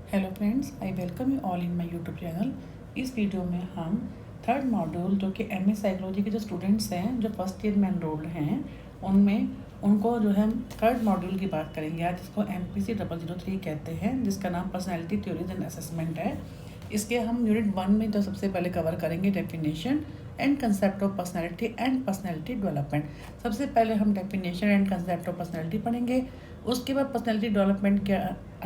Hello friends, I welcome you all in my YouTube channel. इस video में हम third module जो कि एमए साइकोलॉजी के जो स्टूडेंट्स हैं जो फर्स्ट ईयर में एनरोल्ड हैं उनमें उनको जो है थर्ड मॉड्यूल की बात करेंगे आज, जिसको MPC 003 कहते हैं, जिसका नाम पर्सनैलिटी थ्योरीज एंड असेसमेंट है। इसके हम यूनिट 1 में जो सबसे पहले कवर करेंगे definition and concept of personality and personality development. सबसे पहले हम definition and concept of personality पढ़ेंगे। उसके बाद पर्सनैलिटी डेवलपमेंट के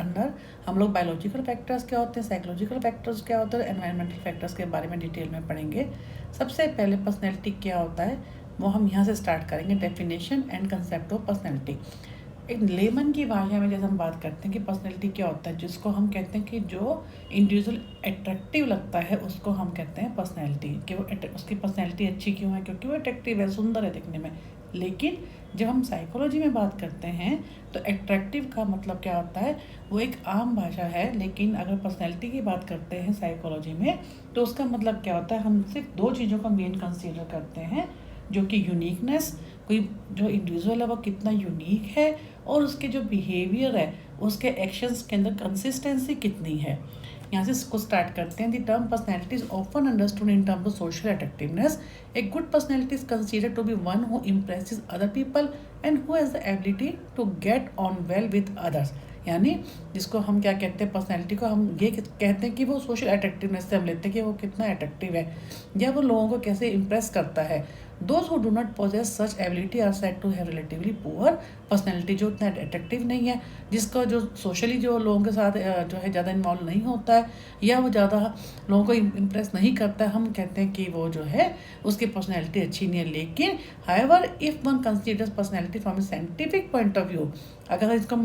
अंदर हम लोग बायोलॉजिकल फैक्टर्स क्या होते हैं, साइकोलॉजिकल फैक्टर्स क्या होते हैं, एनवायरमेंटल फैक्टर्स के बारे में डिटेल में पढ़ेंगे। सबसे पहले पर्सनैलिटी क्या होता है वो हम यहाँ से स्टार्ट करेंगे, definition and concept of personality. एक लेमन की भाषा में जैसे हम बात करते हैं कि पर्सनैलिटी क्या होता है, जिसको हम कहते हैं कि जो इंडिविजुअल अट्रैक्टिव लगता है उसको हम कहते हैं पर्सनैलिटी। कि वो उसकी पर्सनैलिटी अच्छी क्यों है, क्योंकि वो अट्रैक्टिव है, सुंदर है दिखने में। लेकिन जब हम साइकोलॉजी में बात करते हैं तो अट्रैक्टिव का मतलब क्या होता है, वो एक आम भाषा है। लेकिन अगर पर्सनैलिटी की बात करते हैं साइकोलॉजी में तो उसका मतलब क्या होता है, हम सिर्फ दो चीज़ों का मेन कंसीडर करते हैं, जो कि यूनिकनेस, कोई जो इंडिविजुअल है वो कितना यूनिक है, और उसके जो बिहेवियर है, उसके एक्शंस के अंदर कंसिस्टेंसी कितनी है। यहाँ से इसको स्टार्ट करते हैं। The term personality is often understood in terms of social attractiveness. A good personality is considered to be one who impresses other people and who has the ability to get on well with others. यानी जिसको हम क्या कहते हैं, personality को हम ये कहते हैं कि वो सोशल अट्रैक्टिवनेस से हम लेते हैं कि वो कितना अट्रैक्टिव है या वो लोगों को कैसे इम्प्रेस करता है। Those who do not possess such ability are said to have relatively poor personality. जो इतना अट्रैक्टिव नहीं है, जिसका जो सोशली जो लोगों के साथ जो है ज़्यादा इन्वॉल्व नहीं होता है या वो ज़्यादा लोगों को इम्प्रेस नहीं करता है, हम कहते हैं कि वो जो है उसकी पर्सनैलिटी अच्छी नहीं है। लेकिन however if one considers personality from A scientific point of view, अगर इसको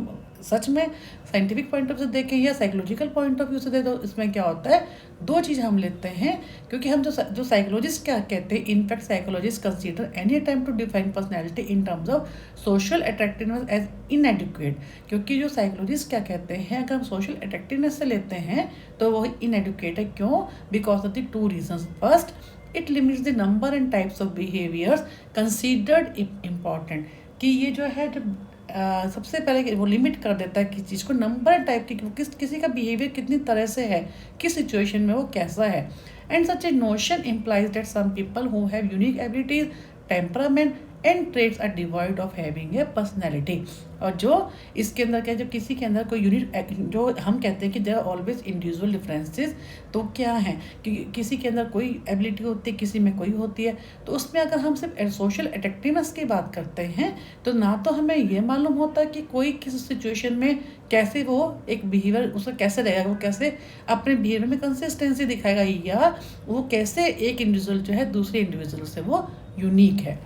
सच में साइंटिफिक पॉइंट ऑफ व्यू से देखें या साइकोलॉजिकल पॉइंट ऑफ व्यू से देखें तो इसमें क्या होता है, दो चीज़ हम लेते हैं। क्योंकि हम जो साइकोलॉजिस्ट क्या कहते हैं, in fact psychologist consider any time to define personality in terms of social attractiveness as inadequate. क्योंकि जो साइकोलॉजिस्ट क्या कहते हैं, अगर हम सोशल अट्रैक्टिवनेस से लेते हैं तो वो इनएडुकेट है। क्यों? Because of the two reasons. First, it limits the number and types of behaviors considered important। कि ये जो है जो सबसे पहले वो लिमिट कर देता है किसी चीज़ को, नंबर टाइप की, किसी का बिहेवियर कितनी तरह से है, किस सिचुएशन में वो कैसा है। And such a notion implies that some people who have unique abilities, temperament and traits are divide of having a personality. और जो इसके अंदर क्या है, जब किसी के अंदर कोई यूनिक, जो हम कहते हैं कि there are always individual differences, तो क्या है कि किसी के अंदर कोई एबिलिटी होती है, किसी में कोई होती है। तो उसमें अगर हम सिर्फ सोशल अट्रैक्टिवनेस की बात करते हैं तो ना तो हमें ये मालूम होता कि कोई किस सिचुएशन में कैसे वो एक बिहेवियर उसका कैसे रहेगा, वो कैसे अपने बिहेवियर में कंसिस्टेंसी दिखाएगा, या वो कैसे एक इंडिविजुअल जो है दूसरे इंडिविजुअल से वो यूनिक है।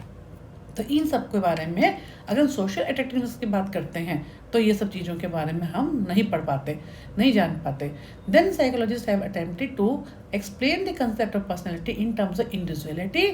तो इन सब के बारे में अगर सोशल अट्रैक्टिवनेस की बात करते हैं तो ये सब चीज़ों के बारे में हम नहीं पढ़ पाते, नहीं जान पाते। Then psychologist have attempted to explain the concept of personality in terms of individuality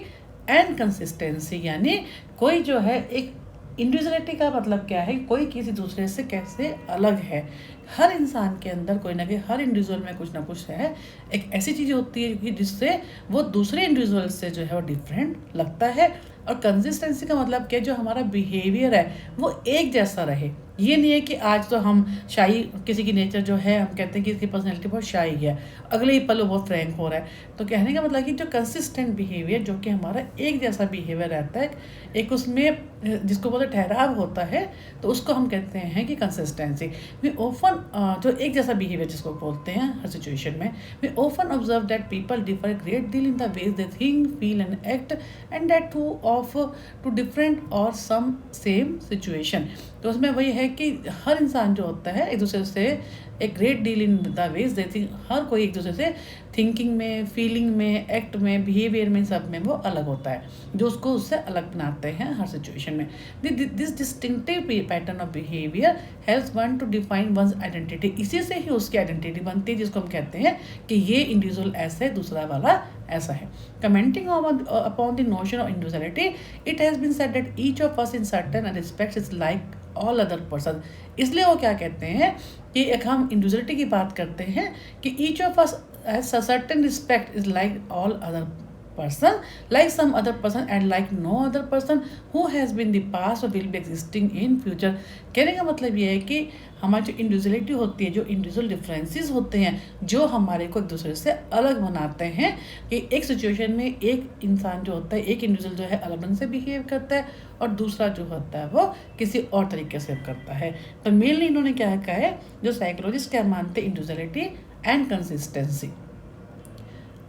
and consistency. यानी कोई जो है एक इंडिविजुअलिटी का मतलब क्या है, कोई किसी दूसरे से कैसे अलग है। हर इंसान के अंदर कोई ना कोई, हर इंडिविजुअल में कुछ ना कुछ है, एक ऐसी चीज़ होती है कि जिससे वो दूसरे इंडिविजुअल से जो है वो डिफरेंट लगता है। और कंसिस्टेंसी का मतलब क्या, जो हमारा बिहेवियर है वो एक जैसा रहे। ये नहीं है कि आज तो हम शाई, किसी की नेचर जो है हम कहते हैं कि इसकी पर्सनैलिटी बहुत शाई है, अगले ही पल वो बहुत फ्रैंक हो रहा है। तो कहने का मतलब कि जो कंसिस्टेंट बिहेवियर, जो कि हमारा एक जैसा बिहेवियर रहता है, एक उसमें जिसको बोलते ठहराव होता है, तो उसको हम कहते हैं कि कंसिस्टेंसी। वी ओफन जो एक जैसा बिहेवियर जिसको बोलते हैं हर सिचुएशन में, we often observe that people differ great deal in the ways they think, feel and act, and that to different और सम सेम सिचुएशन। तो उसमें वही है कि हर इंसान जो होता है एक दूसरे से एक great deal in the ways they think, हर कोई एक दूसरे से थिंकिंग में, फीलिंग में, एक्ट में, बिहेवियर में, सब में वो अलग होता है, जो उसको उससे अलग बनाते हैं हर सिचुएशन में। This distinctive pattern of behaviour helps one to define one's identity. इसी से ही उसकी आइडेंटिटी बनती है, जिसको हम कहते हैं कि ये इंडिविजुअल ऐसा है, दूसरा वाला ऐसा है। Commenting upon the notion of individuality, it has been said that each of us in certain respects is like all other person. इसलिए वो क्या कहते हैं कि एक हम इंडिविजुअलिटी की बात करते हैं कि each of us has certain respect is like all other person like some other person and like no other person who has been the past or will be existing in future। कहने का मतलब ये है कि हमारी जो individuality होती है, जो इंडिविजुअल डिफरेंसेस होते हैं, जो हमारे को एक दूसरे से अलग बनाते हैं, कि एक सिचुएशन में एक इंसान जो होता है, एक इंडिविजुअल जो है अलग ढंग से बिहेव करता है और दूसरा जो होता है वो किसी और तरीके से करता है। तो मेनली इन्होंने क्या कहा है, जो साइकोलॉजिस्ट क्या मानते हैं, individuality and consistency.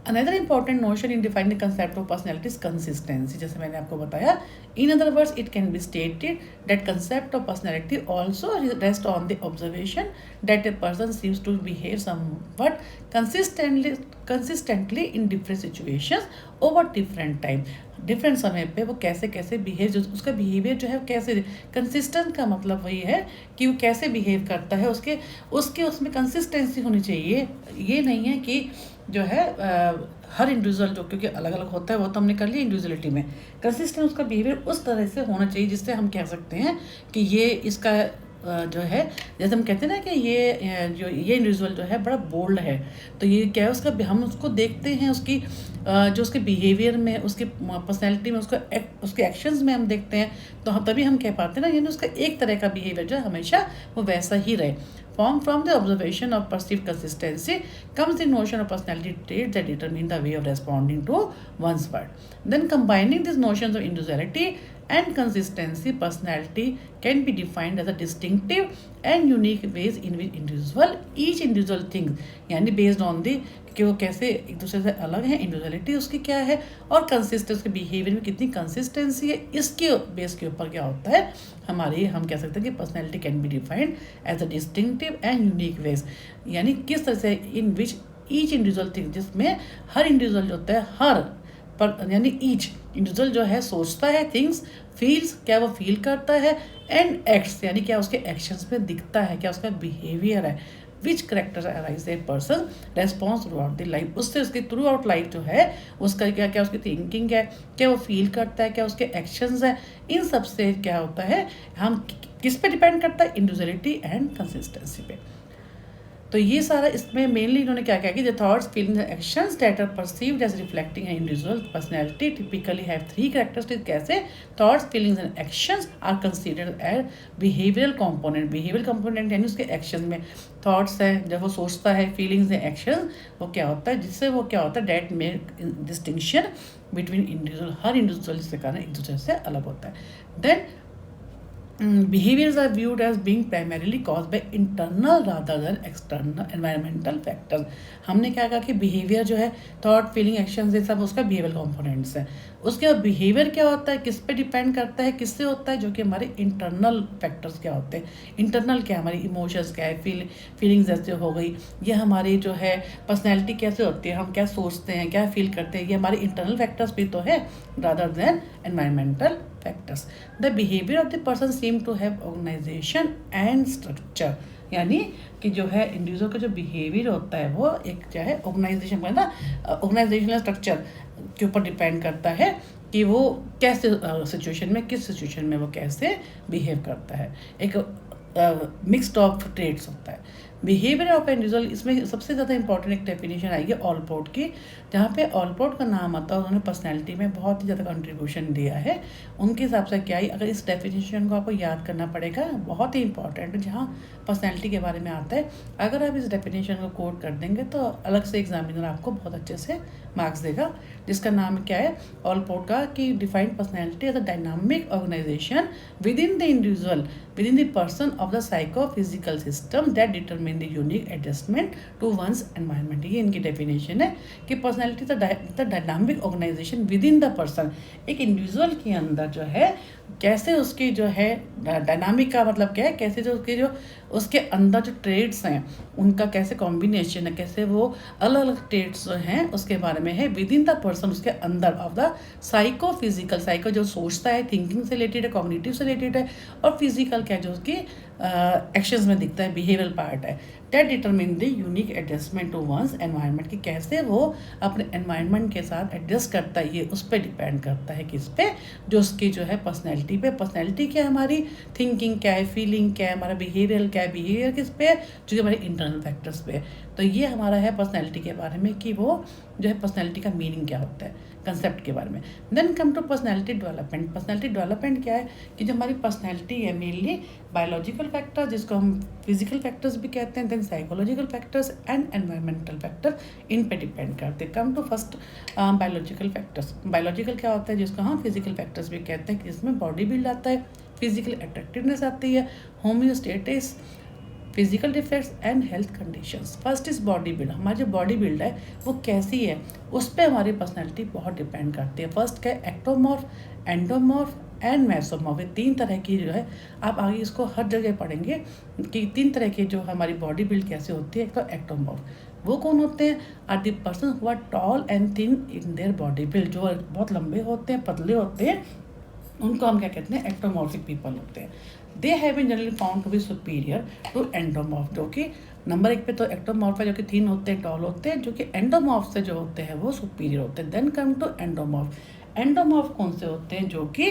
Another important notion in defining the concept of personality is consistency। जैसे मैंने आपको बताया, in other words it can be stated that concept of personality also rests on the observation that a person seems to behave somewhat consistently in different situations over different time। Different समय पे वो कैसे कैसे behave, जो उसका behaviour जो है कैसे कंसिस्टेंट, का मतलब वही है कि वो कैसे बिहेव करता है, उसके उसमें कंसिस्टेंसी होनी चाहिए। ये नहीं है कि जो है हर इंडिविजुअल जो, क्योंकि अलग अलग होता है, वो तो हमने कर लिया इंडिविजुअलिटी में। कंसिस्टेंट उसका बिहेवियर उस तरह से होना चाहिए जिससे हम कह सकते हैं कि ये इसका जो है, जैसे हम कहते हैं ना कि ये इंडिविजुअल जो है बड़ा बोल्ड है, तो ये क्या है, उसका हम उसको देखते हैं, उसकी जो उसके बिहेवियर में, उसकी पर्सनैलिटी में, उसके एक्शंस में हम देखते हैं, तो हम तभी हम कह पाते हैं ना, यानी उसका एक तरह का बिहेवियर जो है हमेशा वो वैसा ही रहे। From the observation of perceived consistency comes the notion of personality traits that determine the way of responding to one's world. Then combining these notions of individuality and consistency, personality can be defined as a distinctive and unique ways in which each individual thinks, यानी based on the कि वो कैसे एक दूसरे से अलग है, individuality उसकी क्या है और कंसिस्टेंस, उसके बिहेवियर में कितनी कंसिस्टेंसी है, इसके बेस के ऊपर क्या होता है हम कह सकते हैं कि personality can be defined as a distinctive and unique ways, यानी किस तरह से in which each individual thing, जिसमें हर इंडिविजुअल जो होता है, हर पर यानी ईच इंडिविजुअल जो है सोचता है, थिंग्स, फील्स, क्या वो फील करता है, एंड एक्ट्स यानी क्या उसके एक्शंस में दिखता है, क्या उसका बिहेवियर है, which characterize a person response throughout the life, उससे उसकी थ्रू आउट लाइफ जो है उसका क्या क्या उसकी थिंकिंग है, क्या वो फील करता है, क्या उसके एक्शंस है, इन सब से क्या होता है, हम किस पे डिपेंड करता है, इंडिविजुअलिटी एंड कंसिस्टेंसी पे। तो ये सारा इसमें मेनली इन्होंने क्या कहा कि the thoughts, feelings and actions that are perceived as reflecting an individual personality typically have 3 characteristics. कैसे thoughts, feelings and actions are considered as behavioural component. Behavioural component यानी उसके एक्शन में थॉट्स है, जब वो सोचता है, फीलिंग्स एंड एक्शन, वो क्या होता है, जिससे वो क्या होता है, that make distinction between individual, हर इंडिविजुअल जिसके कारण एक दूसरे से अलग होता है। Then behaviors are viewed as being primarily caused by internal rather than external environmental factors। हमने क्या कहा कि बिहेवियर जो है, थॉट, फीलिंग, एक्शन, ये सब उसका बिहेवियर कंपोनेंट्स है। उसके बाद बिहेवियर क्या होता है, किस पे डिपेंड करता है, किससे होता है, जो कि हमारे इंटरनल फैक्टर्स क्या होते हैं। इंटरनल क्या, हमारी इमोशंस क्या है, फीलिंग्स जैसे हो गई, ये हमारी जो है पर्सनैलिटी कैसे होती है, हम क्या सोचते हैं, क्या फील करते हैं, ये हमारे इंटरनल फैक्टर्स भी तो है rather than environmental factors. The behaviour of the person seem to have organisation and structure, यानी कि जो है इंडिविजुअल का जो बिहेवियर होता है वो एक क्या है, ऑर्गेनाइजेशन है ना, ऑर्गेनाइजेशनल स्ट्रक्चर के ऊपर डिपेंड करता है कि वो कैसे सिचुएशन में, किस सिचुएशन में वो कैसे बिहेव करता है। एक मिक्सड ऑफ ट्रेट्स होता है। बिहेवियर ऑफ इंडिविजुअल, इसमें सबसे ज़्यादा इंपॉर्टेंट एक डेफिनेशन आएगी ऑलपोर्ट की, जहाँ पे ऑलपोर्ट का नाम आता है, उन्होंने पर्सनैलिटी में बहुत ही ज़्यादा कंट्रीब्यूशन दिया है। उनके हिसाब से क्या है, अगर इस डेफिनेशन को आपको याद करना पड़ेगा, बहुत ही इंपॉर्टेंट है, जहाँ पर्सनैलिटी के बारे में आता है। अगर आप इस डेफिनेशन को कोट कर देंगे तो अलग से एग्जामिनर आपको बहुत अच्छे से मार्क्स देगा, जिसका नाम क्या है ऑलपोर्ट का, कि defined personality as a dynamic organisation within the individual, within the person of the psychophysical system that determine the unique adjustment to one's environment. ये इनकी डेफिनेशन है कि personality the dynamic organisation within the person, एक individual के अंदर जो है कैसे उसकी जो है डायनामिक का मतलब क्या है, कैसे जो उसके अंदर जो ट्रेड्स हैं उनका कैसे कॉम्बिनेशन है, कैसे वो अलग अलग ट्रेड्स जो हैं उसके बारे में है, विद इन द पर्सन, उसके अंदर ऑफ द साइकोफिजिकल, साइको जो सोचता है, थिंकिंग से रिलेटेड है, कॉग्निटिव से रिलेटेड है, और फिजिकल क्या जो उसकी एक्शंस में दिखता है, बिहेवियरल पार्ट है, that determine the unique adjustment to one's environment, कि कैसे वो अपने एनवायरनमेंट के साथ एडजस्ट करता है। ये उस पर डिपेंड करता है, किस पे, जो उसकी जो है पर्सनैलिटी पे। पर्सनैलिटी क्या है, हमारी थिंकिंग क्या है, फीलिंग क्या है, हमारा बिहेवियर क्या है, बिहेवियर किस पे है, जो कि हमारे इंटरनल फैक्टर्स पे है। तो ये हमारा है पर्सनैलिटी के बारे में, कि वो जो है पर्सनैलिटी का मीनिंग क्या होता है। कंसेप्ट के बारे में। Then come to personality development. Personality development क्या है कि जो हमारी पर्सनैलिटी है मेनली बायोलॉजिकल फैक्टर्स जिसको हम फिजिकल फैक्टर्स भी कहते हैं, then psychological factors and environmental factor इन पे डिपेंड करते हैं। Come to first biological factors. Biological क्या होता है जिसको हम फिजिकल फैक्टर्स भी कहते हैं, कि इसमें बॉडी बिल्ड आता है, फिजिकल अट्रैक्टिवनेस आती है, homeostasis, physical defects and health conditions. First is body build. हमारी जो बॉडी बिल्ड है वो कैसी है उस पर हमारी पर्सनैलिटी बहुत डिपेंड करती है। फर्स्ट क्या है, एक्टोमॉर्फ, एंडोमॉर्फ एंड मेसोमॉर्फ। ये 3 तरह की जो है आप आगे इसको हर जगह पढ़ेंगे कि 3 तरह की जो हमारी बॉडी बिल्ड कैसे होती है। एक तो एक्टोमॉर्फ, वो कौन होते हैं, are the person who are tall and thin in their body build. जो बहुत लंबे होते हैं, पतले होते हैं, उनको हम क्या कहते हैं, एक्टोमॉर्फिक पीपल होते हैं। They have been generally found to be superior to endomorph, जो कि नंबर 1 पे तो एक्टोमॉर्फ है जो कि थिन होते हैं, टॉल होते हैं, जो कि एंडोमॉर्फ से जो होते हैं वो सुपीरियर होते हैं। Then come to endomorph. Endomorph कौन से होते हैं, जो कि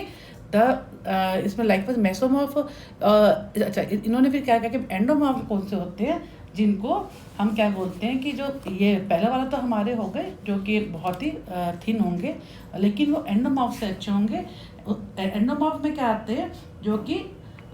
इसमें लाइक मेसोमॉर्फ। अच्छा, इन्होंने फिर क्या कहा कि एंडोमॉर्फ कौन से होते हैं, जिनको हम क्या बोलते हैं कि जो ये पहला वाला तो हमारे हो गए जो कि बहुत ही थिन होंगे, लेकिन वो एंडोमॉर्फ से अच्छे होंगे। एंडोमॉर्फ में क्या आते हैं जो कि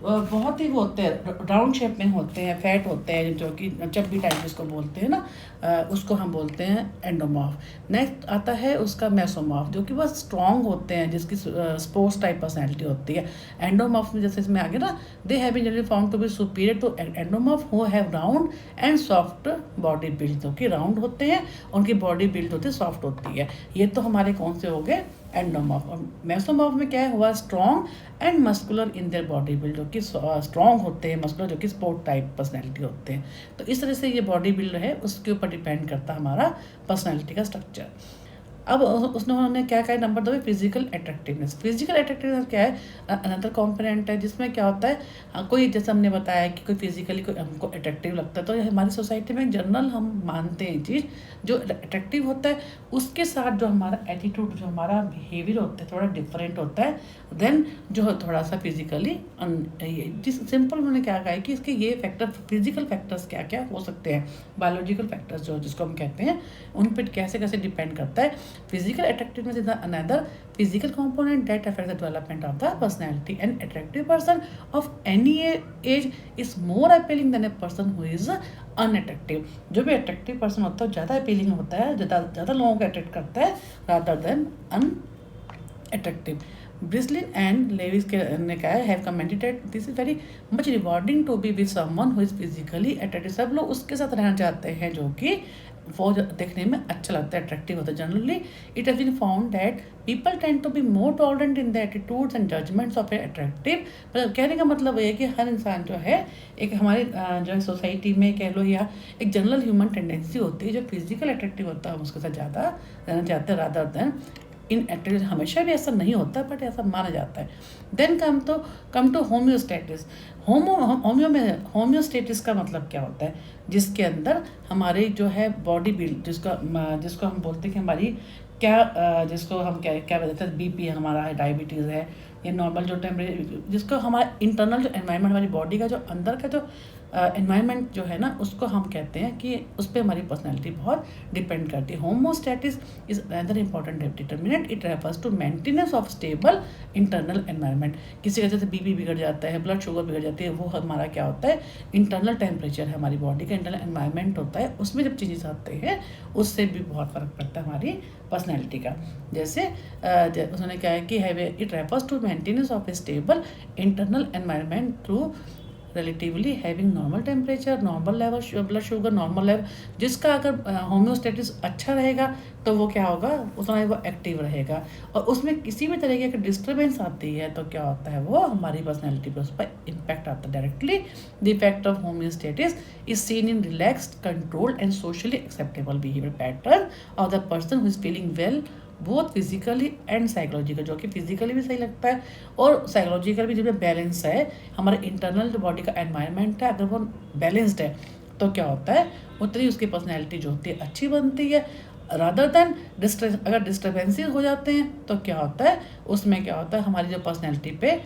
बहुत ही वो होते हैं, राउंड शेप में होते हैं, फैट होते हैं, जो कि चब्बी टाइप जिसको बोलते हैं ना, उसको हम बोलते हैं एंडोमॉर्फ। नेक्स्ट आता है उसका मेसोमॉर्फ, जो कि बहुत स्ट्रॉन्ग होते हैं, जिसकी स्पोर्ट्स टाइप पर्सनैलिटी होती है। एंडोमॉर्फ में जैसे इसमें आगे ना, they have been generally found to be superior to endomorph who have round and soft body build, जो कि राउंड होते हैं, उनकी बॉडी बिल्ड होती है, सॉफ्ट होती है। ये तो हमारे कौन से हो गए, एंडोमॉर्फ। और मेसोमॉर्फ में क्या है, हुआ strong and muscular in their body build, जो कि स्ट्रॉन्ग होते हैं, मस्कुलर, जो कि स्पोर्ट टाइप पर्सनैलिटी होते हैं। तो इस तरह से ये बॉडी बिल्ड है उसके ऊपर डिपेंड करता है हमारा पर्सनैलिटी का स्ट्रक्चर। अब उसने उन्होंने क्या कहा, नंबर 2 है फिजिकल अट्रैक्टिवनेस। फिजिकल अट्रैक्टिवनेस क्या है, अनदर कॉम्पोनेंट है जिसमें क्या होता है, कोई जैसे हमने बताया कि कोई फिजिकली कोई हमको अट्रैक्टिव लगता है, तो हमारी सोसाइटी में जनरल हम मानते हैं चीज़ जो अट्रैक्टिव होता है उसके साथ जो हमारा एटीट्यूड, जो हमारा बिहेवियर होता है थोड़ा डिफरेंट होता है देन जो है थोड़ा सा फिजिकली। जिस सिंपल मैंने क्या कहा है कि इसके ये फैक्टर, फिजिकल फैक्टर्स क्या क्या हो सकते हैं, बायोलॉजिकल फैक्टर्स जो जिसको हम कहते हैं, उन पर कैसे कैसे डिपेंड करता है। Physical attractiveness is another physical component that affects the development of the personality. An attractive person of any age is more appealing than a person who is unattractive. जो भी attractive person होता है ज़्यादा appealing होता है, ज़्यादा लोगों को attract करता है rather than unattractive. Brislin and Lewis ने कहा है, have commented that this is very much rewarding to be with someone who is physically attractive. सब लोग उसके साथ रहना चाहते हैं जो कि वो देखने में अच्छा लगता है, अट्रैक्टिव होता है। Generally it has been found that people tend to be more tolerant in the attitudes and judgements of a attractive. मतलब कहने का मतलब ये है कि हर इंसान जो है एक हमारे जो है सोसाइटी में कह लो या एक जनरल ह्यूमन टेंडेंसी होती है, जो फिजिकल अट्रैक्टिव होता है हम उसके साथ ज़्यादा रहना चाहते हैं रादर देन इन एक्टिविटीज। हमेशा भी ऐसा नहीं होता बट ऐसा माना जाता है। Then come to homeostasis. Homeostasis का मतलब क्या होता है, जिसके अंदर हमारे जो है बॉडी बिल्ड, जिसको हम बोलते हैं कि हमारी क्या जिसको हम क्या बोलते हैं, बीपी है हमारा, है डायबिटीज़ है, या नॉर्मल जो टेम्परेचर, जिसको हमारा इंटरनल जो एनवायरनमेंट हमारी बॉडी का जो अंदर का जो एनवायरनमेंट जो है ना, उसको हम कहते हैं कि उस पर हमारी पर्सनैलिटी बहुत डिपेंड करती है। Homeostasis is another important determinant. It refers to maintenance of stable internal environment. किसी वजह से बीपी बिगड़ जाता है, ब्लड शुगर बिगड़ जाती है, वो हमारा क्या होता है, इंटरनल टेम्परेचर है, हमारी बॉडी का इंटरनल एनवायरनमेंट होता है, उसमें जब चेंजेस आते हैं उससे भी बहुत फ़र्क पड़ता है हमारी पर्सनैलिटी का। जैसे उन्होंने क्या है कि it refers to maintenance of a stable internal environment through relatively having normal temperature, normal level blood sugar, normal level, जिसका अगर होम्योस्टेटिस अच्छा रहेगा तो वो क्या होगा, उतना ही वो एक्टिव रहेगा। और उसमें किसी भी तरीके की डिस्टर्बेंस आती है तो क्या होता है, वो हमारी पर्सनैलिटी पर उस पर इम्पैक्ट आता है directly. The effect of homeostasis is seen in relaxed, controlled and socially acceptable behaviour pattern of the person who is feeling well both physically and psychological, जो कि फिजिकली भी सही लगता है और साइकोलॉजिकल भी जब बैलेंस है, हमारे इंटरनल जो बॉडी का एनवायरनमेंट है अगर वो बैलेंस्ड है तो क्या होता है, उतनी उसकी पर्सनैलिटी जो होती है अच्छी बनती है। रादर दैन अगर डिस्टर्बेंसेस हो जाते हैं तो क्या होता है, उसमें क्या होता है, हमारी जो पर्सनैलिटी पे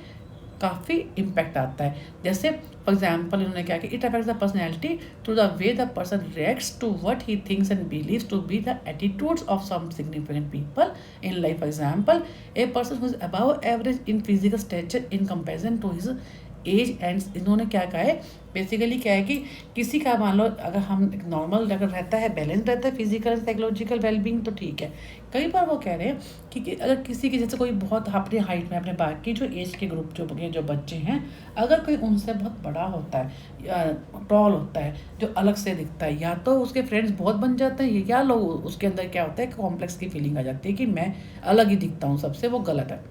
काफ़ी इम्पैक्ट आता है। जैसे फॉर एग्जाम्पल इन्होंने क्या कि it affects the personality through the way the person reacts to what he thinks and believes to be the attitudes of some significant people in life. For example a person who is above average in physical stature in comparison to his age and, इन्होंने क्या कहा है basically क्या है कि किसी का मान लो अगर हम नॉर्मल अगर रहता है, बैलेंस रहता है फिजिकल एंड साइकोलॉजिकल वेलबींग तो ठीक है। कई बार वो कह रहे हैं कि अगर किसी की जैसे कोई बहुत अपने हाइट में अपने बाकी जो एज के ग्रुप जो बच्चे हैं, अगर कोई उनसे बहुत बड़ा होता है, टॉल होता है, जो अलग से दिखता है, या तो उसके फ्रेंड्स बहुत बन जाते हैं या लोग उसके अंदर क्या होता है कॉम्प्लेक्स की फीलिंग आ जाती है कि मैं अलग ही दिखता हूँ सबसे, वो गलत है।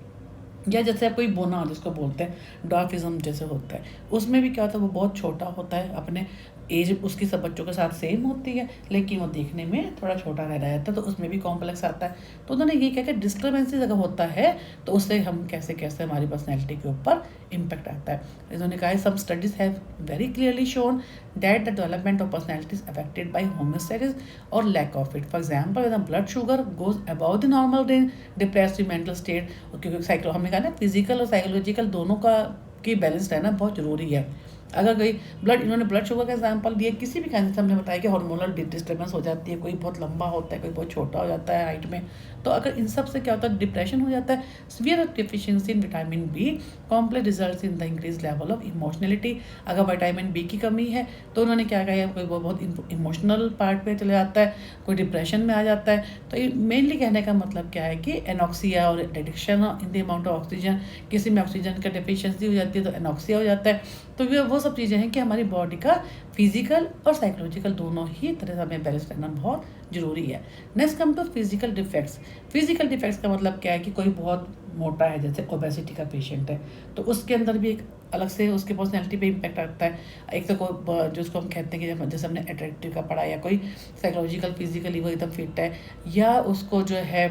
या जैसे कोई बोना जिसको बोलते हैं डॉर्फिज्म जैसे होता है, उसमें भी क्या होता है वो बहुत छोटा होता है, अपने एज उसकी सब बच्चों के साथ सेम होती है, लेकिन वो देखने में थोड़ा छोटा रह जाता है, तो उसमें भी कॉम्प्लेक्स आता है। तो उन्होंने ये कहा कि डिस्टर्बेंसेस अगर होता है तो उससे हम कैसे कैसे हमारी पर्सनैलिटी के ऊपर इम्पैक्ट आता है। इन्होंने कहा है some studies have very clearly shown that the development of personality is affected by homeostasis और lack of it. For example the blood sugar goes about the normal range, depressive mental state, क्योंकि psycho हमने कहा ना physical और psychological दोनों का की balance रहना बहुत ज़रूरी है। अगर कोई इन्होंने ब्लड शुगर का एग्जांपल दिया, किसी भी कैंसर हमने बताया कि हार्मोनल डिस्टर्बेंस हो जाती है, कोई बहुत लंबा होता है, कोई बहुत छोटा हो जाता है हाइट में, तो अगर इन सब से क्या होता है डिप्रेशन हो जाता है। Severe deficiency in vitamin B complex results in the increase level of emotionality. अगर विटामिन बी की कमी है तो उन्होंने क्या कहा है, कोई बहुत इमोशनल पार्ट पे चले जाता है, कोई डिप्रेशन में आ जाता है। तो ये मेनली कहने का मतलब क्या है कि एनॉक्सिया और addiction in the amount of oxygen, किसी में ऑक्सीजन का डिफिशियंसी हो जाती है तो एनॉक्सिया हो जाता है। तो वो सब चीज़ें हैं कि हमारी बॉडी का फिजिकल और साइकोलॉजिकल दोनों ही तरह से हमें बैलेंस करना बहुत ज़रूरी है। Next come to physical defects. Physical defects का मतलब क्या है कि कोई बहुत मोटा है, जैसे ओबेसिटी का पेशेंट है, तो उसके अंदर भी एक अलग से उसके पर्सनैलिटी पे इम्पैक्ट आता है। एक तो कोई जिसको हम कहते हैं कि जैसे हमने अट्रैक्टिव का पढ़ा, या कोई साइकोलॉजिकल फिजिकली वो एकदम फिट है, या उसको जो है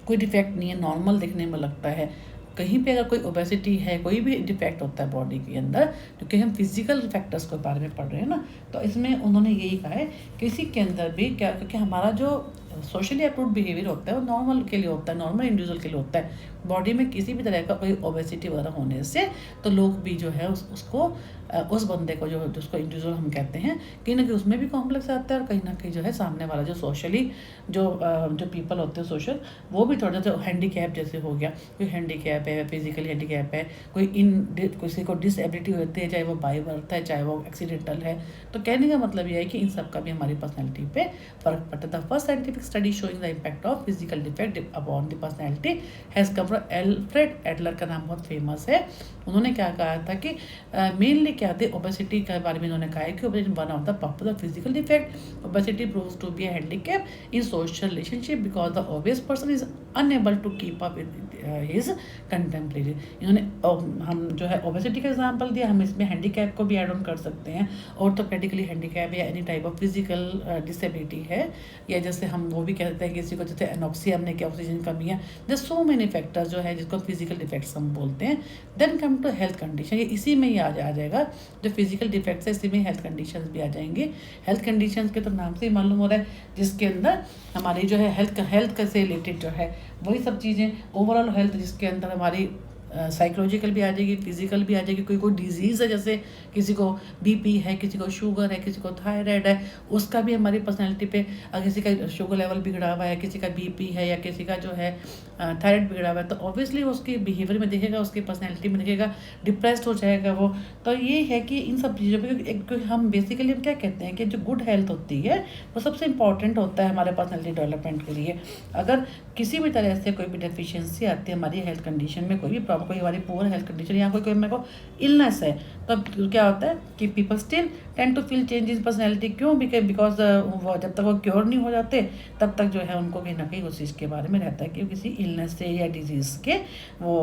कोई डिफेक्ट नहीं है, नॉर्मल दिखने में लगता है। कहीं पे अगर कोई ओबेसिटी है, कोई भी डिफेक्ट होता है बॉडी के अंदर, क्योंकि हम फिजिकल फैक्टर्स के बारे में पढ़ रहे हैं ना, तो इसमें उन्होंने यही कहा है किसी के अंदर भी क्या, क्योंकि हमारा जो सोशली अप्रूव्ड बिहेवियर होता है वो नॉर्मल के लिए होता है, नॉर्मल इंडिविजुअल के लिए होता है। बॉडी में किसी भी तरह का कोई ओबेसिटी वगैरह होने से तो लोग भी जो है उसको उस बंदे को जो जिसको इंडिविजुअल हम कहते हैं, कहीं ना कहीं उसमें भी कॉम्प्लेक्स आता है, और कहीं ना कहीं जो है सामने वाला जो सोशली जो पीपल होते हैं सोशल, वो भी थोड़ा सा हैंडीकैप जैसे हो गया, कोई हैंडीकैप है, फिजिकली हैंडीकैप है, किसी को डिसेबिलिटी होती है, चाहे वो बाय बर्थ है चाहे वो एक्सीडेंटल है। तो कहने का मतलब यह है कि इन सब का भी हमारी पर्सनैलिटी पे फर्क पड़ता है। The first scientific study showing the impact of physical defect upon the personality has come from Alfred Adler, का नाम बहुत फेमस है। उन्होंने क्या कहा था कि मेनली क्या थे ओबेसिटी के बारे में उन्होंने कहा है कि one of the popular physical defect, obesity proves to be a handicap in social relationship because the obese person is unable to keep up with his contemporary. इन्होंने हम जो है ओबेसिटी का एग्जांपल दिया, हम इसमें हैंडीकैप को भी ऐड ऑन कर सकते हैं, ऑर्थोपेडिकली हैंडीकैप या any type of physical disability है, या जैसे हम वो भी कहते हैं किसी को जैसे एनॉक्सिया हमने क्या ऑक्सीजन कमी है, जैसे सो मेनी फैक्टर्स जो है जिसको फिजिकल डिफेक्ट्स हम बोलते हैं। Then come to health condition, ये इसी में ही आ जाएगा, जो फिजिकल डिफेक्ट्स है इसी में हेल्थ कंडीशंस भी आ जाएंगे। हेल्थ कंडीशंस के तो नाम से ही मालूम हो रहा है, जिसके अंदर हमारी जो है हेल्थ से रिलेटेड जो है वही सब चीज़ें, ओवरऑल हेल्थ जिसके अंदर हमारी साइकोलॉजिकल भी आ जाएगी, फिजिकल भी आ जाएगी। कोई डिजीज़ है, जैसे किसी को बीपी है, किसी को शुगर है, किसी को थायराइड है, उसका भी हमारी पर्सनैलिटी पे, अगर किसी का शुगर लेवल बिगड़ा हुआ है, किसी का बीपी है, या किसी का जो है थायराइड बिगड़ा हुआ है, तो ऑब्वियसली उसकी बिहेवियर में दिखेगा, उसकी पर्सनैलिटी में दिखेगा, डिप्रेस्ड हो जाएगा वो। तो ये है कि इन सब चीज़ों पर हम बेसिकली हम क्या कहते हैं कि जो गुड हेल्थ होती है वो सबसे इंपॉर्टेंट होता है हमारे पर्सनैलिटी डेवलपमेंट के लिए। अगर किसी भी तरह से कोई भी डेफिशिएंसी आती है हमारी हेल्थ कंडीशन में, कोई भी प्रॉब्लम, कोई हमारी पुअर हेल्थ कंडीशन, या कोई मेरे को इलनेस है, तब क्या होता है कि people still tend to feel change in personality. क्यों? बिकॉज जब तक वो क्योर नहीं हो जाते तब तक जो है उनको कहीं ना कहीं उस चीज़ के बारे में रहता है कि किसी इलनेस से या डिजीज़ के वो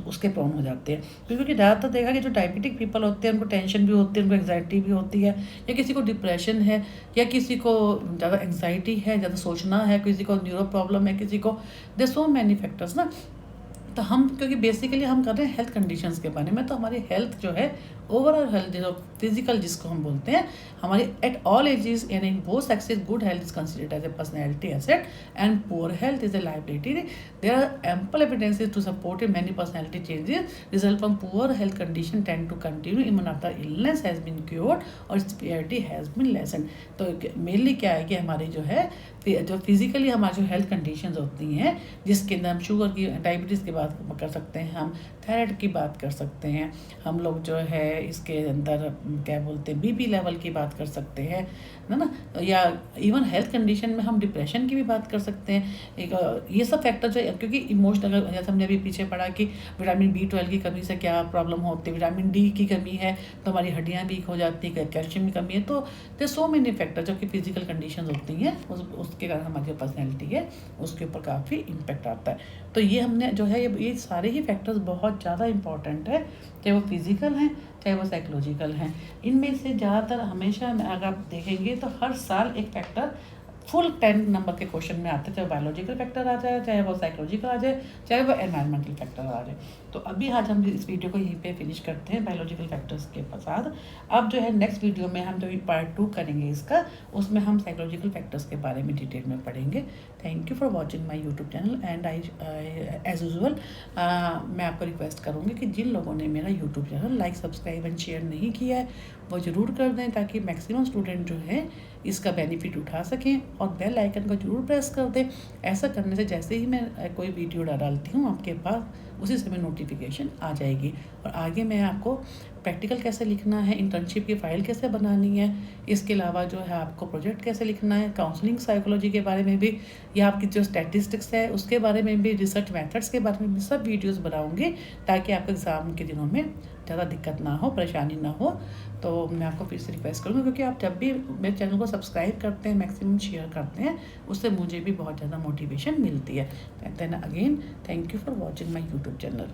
उसके प्रोन हो जाते हैं। क्योंकि ज़्यादातर देखा कि जो डायबिटिक पीपल होते हैं उनको टेंशन भी होती है, उनको एंग्जाइटी भी होती है, या किसी को डिप्रेशन है, या किसी को ज़्यादा एंग्जाइटी है, ज़्यादा सोचना है, किसी को न्यूरो प्रॉब्लम है, किसी को दे सो मैनी फैक्टर्स ना। तो हम क्योंकि बेसिकली हम कर रहे हैं हेल्थ कंडीशंस के बारे में, तो हमारी हेल्थ जो है ओवरऑल हेल्थ जो फिजिकल जिसको हम बोलते हैं, हमारी एट ऑल एजेस यानी both sexes good health is considered as a personality asset and poor health is a liability. There are ample evidences to support many personality changes result from poor health condition tend to continue even after illness has been cured और severity has been lessen. तो mainly क्या है कि हमारी जो है जो physically हमारी जो हेल्थ कंडीशंस होती हैं, जिसके अंदर हम शुगर की डायबिटीज़ की बात कर सकते हैं, हम थायराइड की बात कर सकते हैं, हम लोग जो है इसके अंदर क्या बोलते हैं बीपी लेवल की बात कर सकते हैं, है ना, या इवन हेल्थ कंडीशन में हम डिप्रेशन की भी बात कर सकते हैं। ये सब फैक्टर जो क्योंकि इमोशनल, जैसे हमने अभी पीछे पढ़ा कि विटामिन B12 की कमी से क्या प्रॉब्लम होती है, विटामिन D की कमी है तो हमारी हड्डियाँ वीक हो जाती है, कैल्शियम की कमी है, तो देयर सो मेनी फैक्टर जो कि फिजिकल कंडीशन होती हैं उसके कारण हमारी जो पर्सनैलिटी है उसके ऊपर काफ़ी इम्पेक्ट आता है। तो ये हमने जो है ये सारे ही फैक्टर्स बहुत ज़्यादा इंपॉर्टेंट है, चाहे वो फिजिकल हैं चाहे वो साइकोलॉजिकल हैं। इनमें से ज़्यादातर हमेशा अगर आप देखेंगे तो हर साल एक फैक्टर फुल 10 नंबर के क्वेश्चन में आते हैं, चाहे बायोलॉजिकल फैक्टर आ जाए, चाहे वो साइकोलॉजिकल आ जाए, चाहे वो एनवायरमेंटल फैक्टर आ जाए। तो अभी आज हम इस वीडियो को यहीं पे फिनिश करते हैं बायोलॉजिकल फैक्टर्स के साथ। अब जो है नेक्स्ट वीडियो में हम जो पार्ट 2 करेंगे इसका, उसमें हम साइकोलॉजिकल फैक्टर्स के बारे में डिटेल में पढ़ेंगे। Thank you for watching my YouTube channel and as usual मैं आपको रिक्वेस्ट करूँगी कि जिन लोगों ने मेरा YouTube channel like subscribe and share नहीं किया है वो ज़रूर कर दें, ताकि मैक्सिमम स्टूडेंट जो है इसका बेनिफिट उठा सकें, और बेल आइकन को जरूर प्रेस कर दें। ऐसा करने से जैसे ही मैं कोई वीडियो डालती हूँ आपके पास उसी समय नोटिफिकेशन आ जाएगी। और आगे मैं आपको प्रैक्टिकल कैसे लिखना है, इंटर्नशिप की फ़ाइल कैसे बनानी है, इसके अलावा जो है आपको प्रोजेक्ट कैसे लिखना है, काउंसलिंग साइकोलॉजी के बारे में भी, या आपकी जो स्टैटिस्टिक्स है उसके बारे में भी, रिसर्च मेथड्स के बारे में भी सब वीडियोस बनाऊंगी, ताकि आपको एग्ज़ाम के दिनों में ज़्यादा दिक्कत ना हो, परेशानी ना हो। तो मैं आपको फिर से रिक्वेस्ट करूँगी, क्योंकि आप जब भी मेरे चैनल को सब्सक्राइब करते हैं, मैक्सिमम शेयर करते हैं, उससे मुझे भी बहुत ज़्यादा मोटिवेशन मिलती है। Then again thank you for watching my YouTube channel.